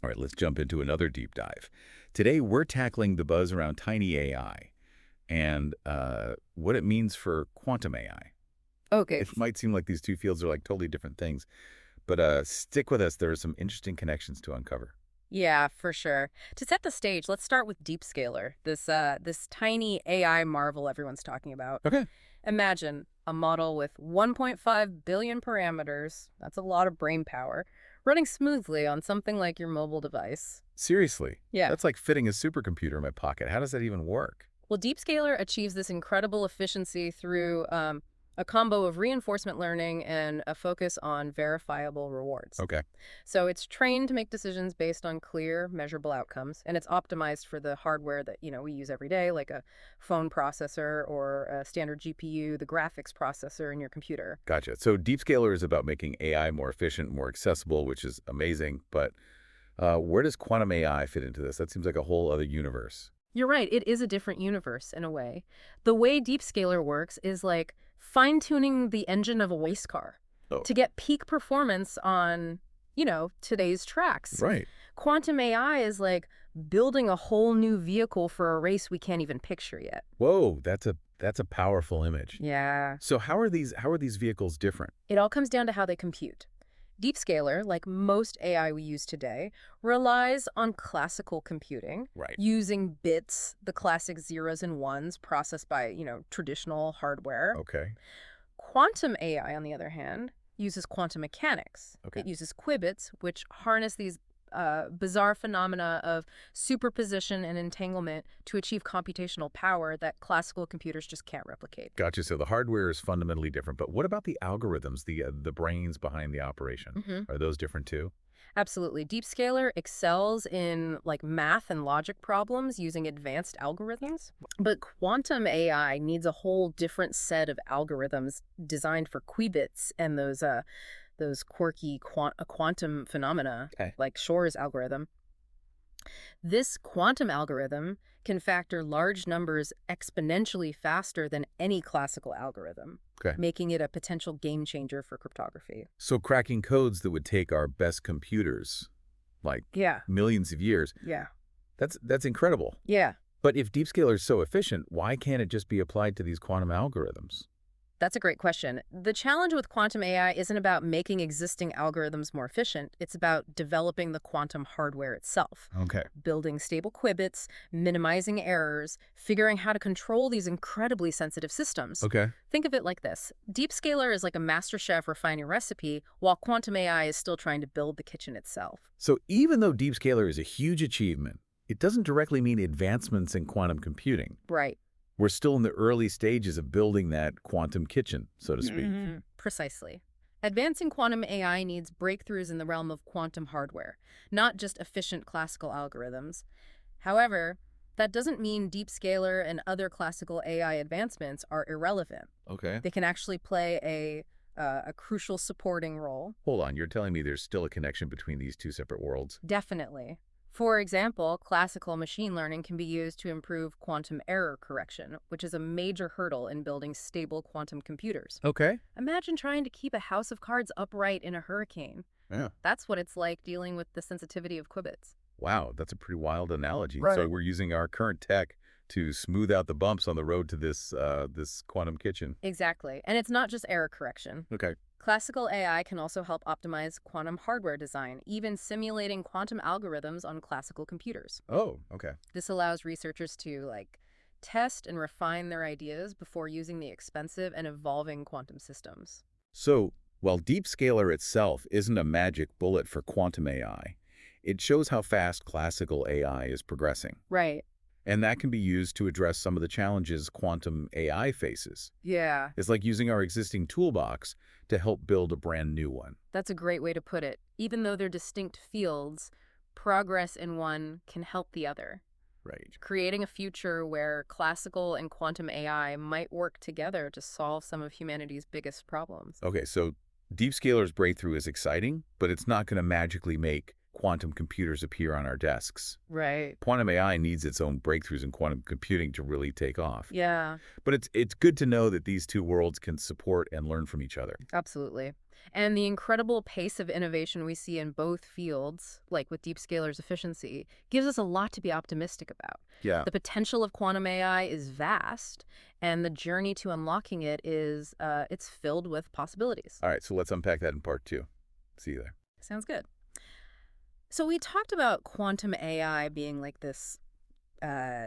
All right, let's jump into another deep dive. Today, we're tackling the buzz around tiny AI and what it means for quantum AI. Okay. It might seem like these two fields are like totally different things, but stick with us. There are some interesting connections to uncover. Yeah, for sure. To set the stage, let's start with DeepScaler, this tiny AI marvel everyone's talking about. Okay. Imagine a model with 1.5 billion parameters, that's a lot of brain power, running smoothly on something like your mobile device. Seriously, Yeah. that's like fitting a supercomputer in my pocket. How does that even work? Well, DeepScaler achieves this incredible efficiency through a combo of reinforcement learning and a focus on verifiable rewards. Okay. So it's trained to make decisions based on clear, measurable outcomes, and it's optimized for the hardware that, we use every day, like a phone processor or a standard GPU, the graphics processor in your computer. Gotcha. So DeepScaler is about making AI more efficient, more accessible, which is amazing. But where does quantum AI fit into this? That seems like a whole other universe. You're right, it is a different universe in a way. The way DeepScaler works is like fine-tuning the engine of a race car Oh, to get peak performance on, today's tracks. right. Quantum AI is like building a whole new vehicle for a race we can't even picture yet. Whoa, that's a powerful image. Yeah. So how are these vehicles different? It all comes down to how they compute. DeepScaler, like most AI we use today, relies on classical computing, Right. using bits, the classic zeros and ones processed by, traditional hardware. Okay. Quantum AI, on the other hand, uses quantum mechanics. Okay. It uses qubits, which harness these bizarre phenomena of superposition and entanglement to achieve computational power that classical computers just can't replicate. Gotcha. So the hardware is fundamentally different, but what about the algorithms, the brains behind the operation? hmm Are those different too? Absolutely. DeepScaler excels in like math and logic problems using advanced algorithms, but quantum AI needs a whole different set of algorithms designed for qubits and those quirky quantum phenomena Okay. like Shor's algorithm. This quantum algorithm can factor large numbers exponentially faster than any classical algorithm, Okay. making it a potential game changer for cryptography. So cracking codes that would take our best computers like Yeah, millions of years, yeah, that's incredible. yeah. But if DeepScaler is so efficient, why can't it just be applied to these quantum algorithms? That's a great question. The challenge with quantum AI isn't about making existing algorithms more efficient. It's about developing the quantum hardware itself, Okay. building stable qubits, minimizing errors, figuring how to control these incredibly sensitive systems. Okay. Think of it like this. DeepScaler is like a master chef refining a recipe, while quantum AI is still trying to build the kitchen itself. So even though DeepScaler is a huge achievement, it doesn't directly mean advancements in quantum computing. Right. We're still in the early stages of building that quantum kitchen, so to speak. Precisely. Advancing quantum AI needs breakthroughs in the realm of quantum hardware, not just efficient classical algorithms. However, that doesn't mean DeepScaler and other classical AI advancements are irrelevant. Okay. They can actually play a crucial supporting role. Hold on, you're telling me there's still a connection between these two separate worlds? Definitely. For example, classical machine learning can be used to improve quantum error correction, which is a major hurdle in building stable quantum computers. Okay. Imagine trying to keep a house of cards upright in a hurricane. Yeah. That's what it's like dealing with the sensitivity of qubits. Wow, that's a pretty wild analogy. Right. So we're using our current tech to smooth out the bumps on the road to this quantum kitchen. Exactly. And it's not just error correction. Okay. Classical AI can also help optimize quantum hardware design, even simulating quantum algorithms on classical computers. Oh, okay. This allows researchers to, test and refine their ideas before using the expensive and evolving quantum systems. So while DeepScaler itself isn't a magic bullet for quantum AI, it shows how fast classical AI is progressing. Right. And that can be used to address some of the challenges quantum AI faces. Yeah. It's like using our existing toolbox to help build a brand new one. That's a great way to put it. Even though they're distinct fields, progress in one can help the other, Right. creating a future where classical and quantum AI might work together to solve some of humanity's biggest problems. Okay, so DeepScaler's breakthrough is exciting, but it's not going to magically make quantum computers appear on our desks. Right. Quantum AI needs its own breakthroughs in quantum computing to really take off. Yeah, But it's good to know that these two worlds can support and learn from each other. absolutely. And the incredible pace of innovation we see in both fields, like with DeepScaler's efficiency, gives us a lot to be optimistic about. Yeah. The potential of quantum AI is vast, and the journey to unlocking it is it's filled with possibilities. All right, so let's unpack that in part 2. See you there. Sounds good. So we talked about quantum AI being like this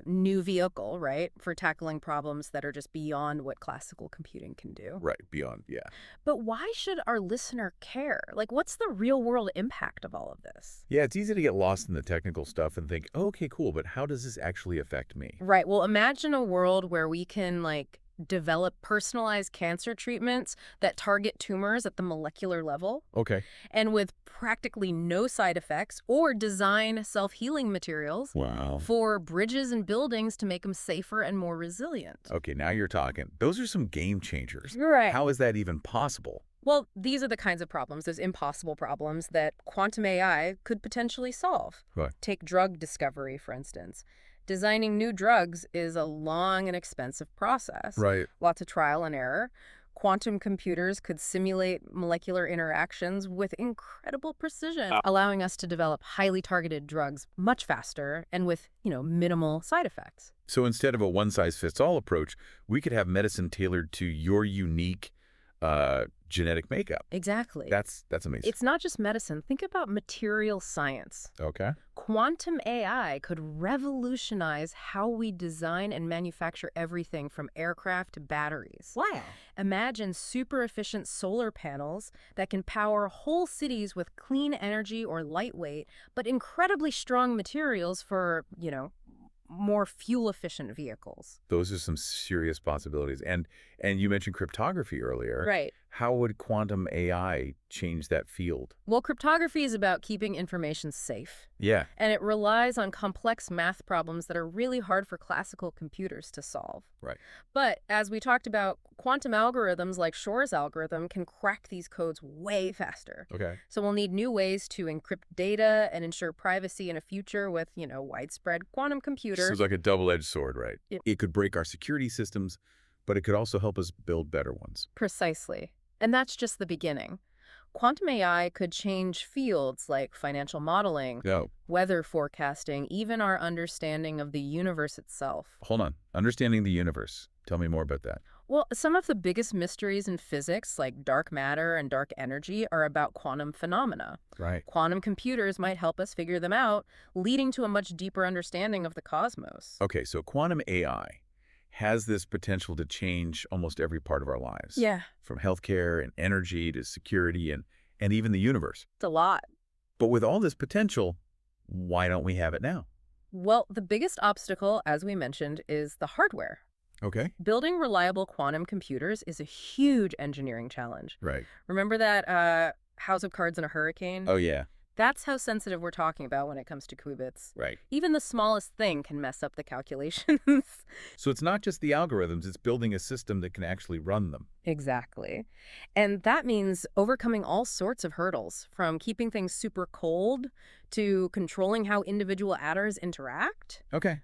new vehicle, right, for tackling problems that are just beyond what classical computing can do. Right, beyond, yeah. But why should our listener care? Like, what's the real world impact of all of this? Yeah, it's easy to get lost in the technical stuff and think, oh, okay, cool, but how does this actually affect me? Right. Well, imagine a world where we can, like, develop personalized cancer treatments that target tumors at the molecular level Okay. and with practically no side effects, or design self-healing materials Wow. for bridges and buildings to make them safer and more resilient. Okay, now you're talking. Those are some game changers. Right. How is that even possible? Well, these are the kinds of problems, those impossible problems, that quantum AI could potentially solve. Right. Take drug discovery, for instance. Designing new drugs is a long and expensive process. Right. Lots of trial and error. Quantum computers could simulate molecular interactions with incredible precision, allowing us to develop highly targeted drugs much faster and with, minimal side effects. So instead of a one-size-fits-all approach, we could have medicine tailored to your unique genetic makeup. Exactly. That's amazing. It's not just medicine. Think about material science. Okay. Quantum AI could revolutionize how we design and manufacture everything from aircraft to batteries. Wow. Imagine super efficient solar panels that can power whole cities with clean energy or lightweight, but incredibly strong materials for, more fuel-efficient vehicles. Those are some serious possibilities. And you mentioned cryptography earlier. Right. How would quantum AI change that field? Well, cryptography is about keeping information safe. Yeah. And it relies on complex math problems that are really hard for classical computers to solve. Right. But as we talked about, quantum algorithms like Shor's algorithm can crack these codes way faster. Okay. So we'll need new ways to encrypt data and ensure privacy in a future with, widespread quantum computers. So it's like a double-edged sword, right? Yep. It could break our security systems, but it could also help us build better ones. Precisely. And that's just the beginning. Quantum AI could change fields like financial modeling, No. weather forecasting, even our understanding of the universe itself. Hold on. Understanding the universe. Tell me more about that. Well, some of the biggest mysteries in physics, like dark matter and dark energy, are about quantum phenomena. Right. Quantum computers might help us figure them out, leading to a much deeper understanding of the cosmos. Okay, so quantum AI has this potential to change almost every part of our lives. Yeah, From healthcare and energy to security and even the universe. it's a lot. But with all this potential, why don't we have it now? Well, the biggest obstacle, as we mentioned, is the hardware. Okay. Building reliable quantum computers is a huge engineering challenge. Right. Remember that house of cards in a hurricane? Oh, yeah. That's how sensitive we're talking about when it comes to qubits. Right. Even the smallest thing can mess up the calculations. So it's not just the algorithms, it's building a system that can actually run them. Exactly. And that means overcoming all sorts of hurdles, from keeping things super cold to controlling how individual atoms interact. Okay.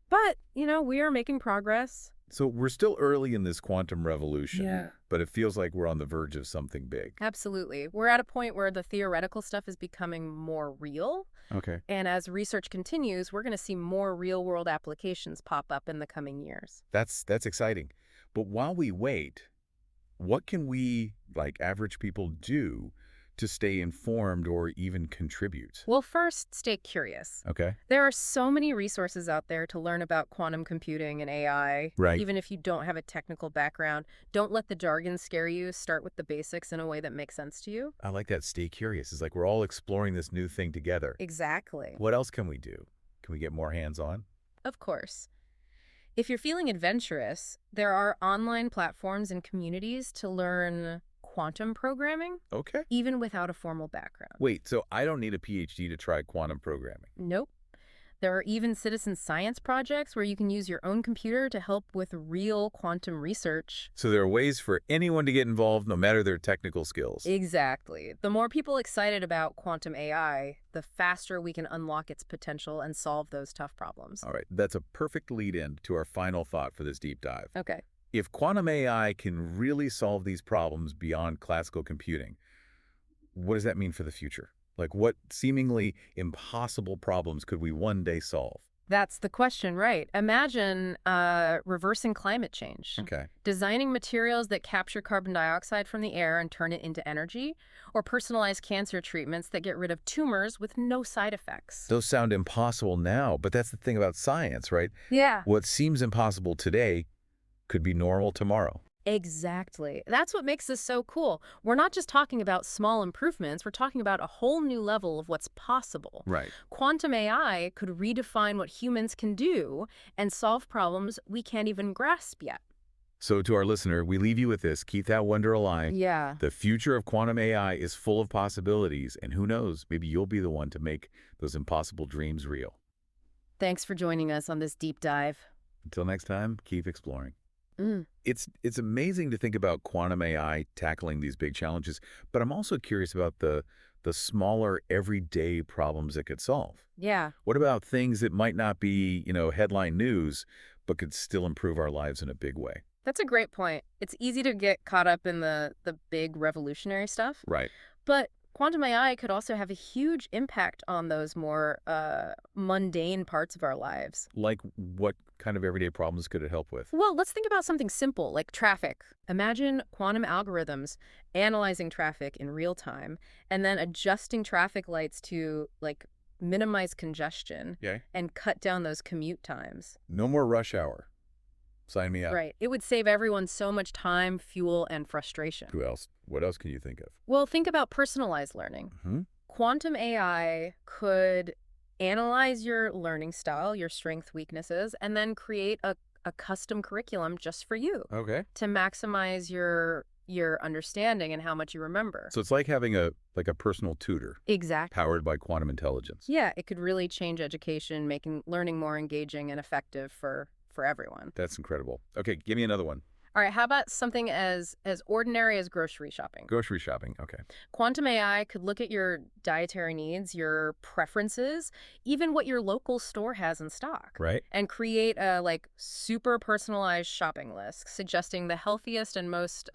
But, we are making progress. So we're still early in this quantum revolution. Yeah. But it feels like we're on the verge of something big. Absolutely. We're at a point where the theoretical stuff is becoming more real. Okay. And as research continues, we're going to see more real-world applications pop up in the coming years. That's exciting. But while we wait, what can we, like average people, do to stay informed or even contribute? Well, first, stay curious. Okay. There are so many resources out there to learn about quantum computing and AI. Right. Even if you don't have a technical background, don't let the jargon scare you. Start with the basics in a way that makes sense to you. I like that. Stay curious. It's like we're all exploring this new thing together. Exactly. What else can we do? Can we get more hands-on? Of course. If you're feeling adventurous, there are online platforms and communities to learn quantum programming, Okay. even without a formal background. Wait, so I don't need a PhD to try quantum programming? Nope. There are even citizen science projects where you can use your own computer to help with real quantum research. So there are ways for anyone to get involved, no matter their technical skills. Exactly. The more people excited about quantum AI, the faster we can unlock its potential and solve those tough problems. All right, that's a perfect lead-in to our final thought for this deep dive. Okay. If quantum AI can really solve these problems beyond classical computing, what does that mean for the future? Like, what seemingly impossible problems could we one day solve? That's the question, right? Imagine reversing climate change, Okay. designing materials that capture carbon dioxide from the air and turn it into energy, or personalized cancer treatments that get rid of tumors with no side effects. Those sound impossible now, but that's the thing about science, right? Yeah. What seems impossible today could be normal tomorrow. Exactly. That's what makes this so cool. We're not just talking about small improvements, we're talking about a whole new level of what's possible. Right. Quantum AI could redefine what humans can do and solve problems we can't even grasp yet. So to our listener, we leave you with this. Keep that wonder alive. Yeah. The future of quantum AI is full of possibilities, and who knows, maybe you'll be the one to make those impossible dreams real. Thanks for joining us on this deep dive. Until next time, keep exploring. Mm. It's amazing to think about quantum AI tackling these big challenges, but I'm also curious about the smaller everyday problems it could solve. Yeah. What about things that might not be, headline news, but could still improve our lives in a big way? That's a great point. It's easy to get caught up in the big revolutionary stuff, Right. but quantum AI could also have a huge impact on those more mundane parts of our lives. Like what kind of everyday problems could it help with? Well, let's think about something simple like traffic. Imagine quantum algorithms analyzing traffic in real time and then adjusting traffic lights to minimize congestion Yeah. and cut down those commute times. No more rush hour. Sign me up. Right. It would save everyone so much time, fuel, and frustration. Who else? What else can you think of? Well, think about personalized learning. Hmm? Quantum AI could analyze your learning style, your strength, weaknesses, and then create a custom curriculum just for you Okay. to maximize your understanding and how much you remember. So it's like having a personal tutor Exactly. powered by quantum intelligence. Yeah, it could really change education, making learning more engaging and effective for everyone. That's incredible. Okay, give me another one. All right, how about something as ordinary as grocery shopping? Grocery shopping. Okay. Quantum AI could look at your dietary needs, your preferences, even what your local store has in stock, Right. and create a super personalized shopping list, suggesting the healthiest and most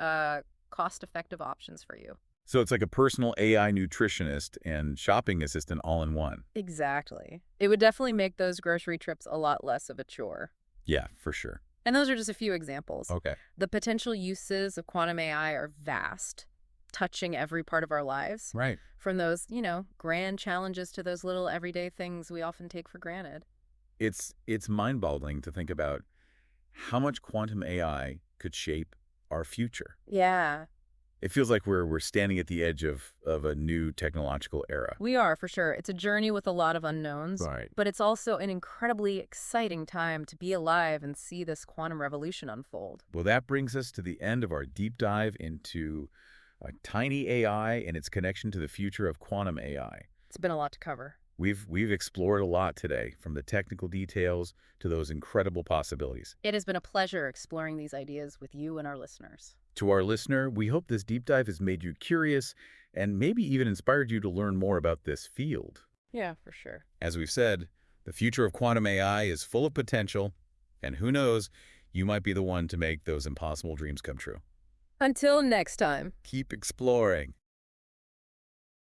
cost-effective options for you. So it's like a personal AI nutritionist and shopping assistant all in one. Exactly. It would definitely make those grocery trips a lot less of a chore. Yeah, for sure. And those are just a few examples. Okay. The potential uses of quantum AI are vast, touching every part of our lives. Right. From those, grand challenges to those little everyday things we often take for granted. It's mind-boggling to think about how much quantum AI could shape our future. Yeah, It feels like we're standing at the edge of a new technological era. we are for sure. It's a journey with a lot of unknowns, Right. but it's also an incredibly exciting time to be alive and see this quantum revolution unfold. Well, that brings us to the end of our deep dive into tiny AI and its connection to the future of quantum AI. It's been a lot to cover. We've explored a lot today, from the technical details to those incredible possibilities. It has been a pleasure exploring these ideas with you and our listeners. To our listener, we hope this deep dive has made you curious and maybe even inspired you to learn more about this field. Yeah, for sure. As we've said, the future of quantum AI is full of potential, and who knows, you might be the one to make those impossible dreams come true. Until next time. Keep exploring.